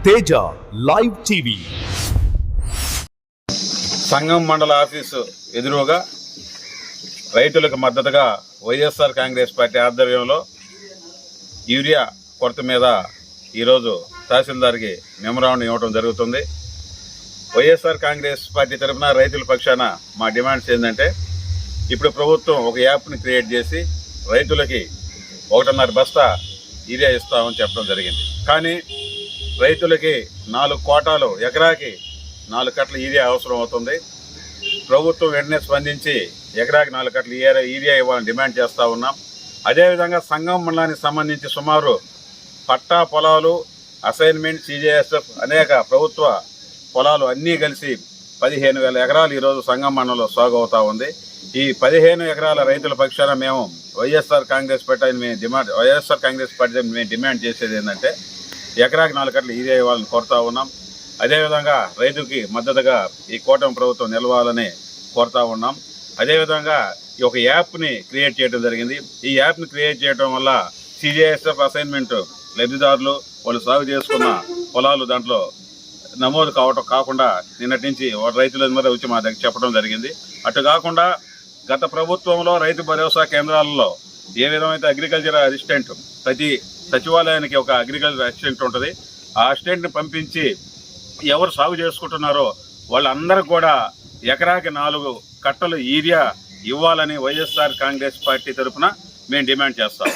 Teja live TV. సంగం మండల office ఎదురుగా రైతులకు మద్దతుగా వైఎస్ఆర్ కాంగ్రెస్ పార్టీ ఆధ్వర్యంలో యూరియా కొరత మీద ఈరోజు తహసీల్దార్కి మెమరాండం ఇవ్వడం జరుగుతుంది. వైఎస్ఆర్ కాంగ్రెస్ పార్టీ తరఫున రైతుల పక్షాన మా డిమాండ్స్ ఏంటంటే, ఇప్పుడు ప్రభుత్వం ఒక యాప్ని క్రియేట్ చేసి రైతులకి 1.5 బస్తా యూరియా ఇస్తామని చెప్పడం జరిగింది. కానీ రైతులకి 4 కోటాలు ఎకరాకి 4 కట్టల యూరియా అవసరం అవుతుంది. ప్రభుత్వం వెంటనే స్పందించి ఎకరాకి 4 కట్టల యూరియా ఇవ్వాలని డిమాండ్ చేస్తూ ఉన్నాం. అదేవిధంగా సంగం మండలానికి సంబంధించి సుమారు పట్టా పొలాలు, అసైన్మెంట్, CJSF అనేక ప్రభుత్వ పొలాలు అన్నీ కలిసి 15,000 ఎకరాలు ఈరోజు సంగం మండలంలో సాగు అవుతూ ఉంది. ఈ 15 ఎకరాల రైతుల పక్షాన మేము వైఎస్ఆర్ కాంగ్రెస్ పార్టీ డిమాండ్ చేసేది ఏంటంటే, ఎకరాకి 4 కట్టల యూరియా ఇవ్వాలని కోరుతా ఉన్నాం. అదేవిధంగా రైతుకి మద్దతుగా ఈ కూటమి ప్రభుత్వం నిలవాలని కోరుతా ఉన్నాం. అదేవిధంగా ఈ ఒక యాప్ని క్రియేట్ చేయడం జరిగింది. ఈ యాప్ని క్రియేట్ చేయడం వల్ల CJSF అసైన్మెంట్ లబ్ధిదారులు వాళ్ళు సాగు చేసుకున్న పొలాలు దాంట్లో నమోదు కాకుండా నిన్నటి నుంచి రైతులందరూ వచ్చి మా దగ్గర చెప్పడం జరిగింది. అటు కాకుండా గత ప్రభుత్వంలో రైతు భరోసా కేంద్రాలలో ఏ విధమైతే అగ్రికల్చర్ అసిస్టెంట్, ప్రతి సచివాలయానికి ఒక అగ్రికల్చర్ అసిస్టెంట్ ఉంటుంది. ఆ అసిస్టెంట్ని పంపించి ఎవరు సాగు చేసుకుంటున్నారో వాళ్ళందరూ కూడా ఎకరాకి 4 కట్టలు యూరియా ఇవ్వాలని వైఎస్ఆర్ కాంగ్రెస్ పార్టీ తరఫున మేము డిమాండ్ చేస్తాం.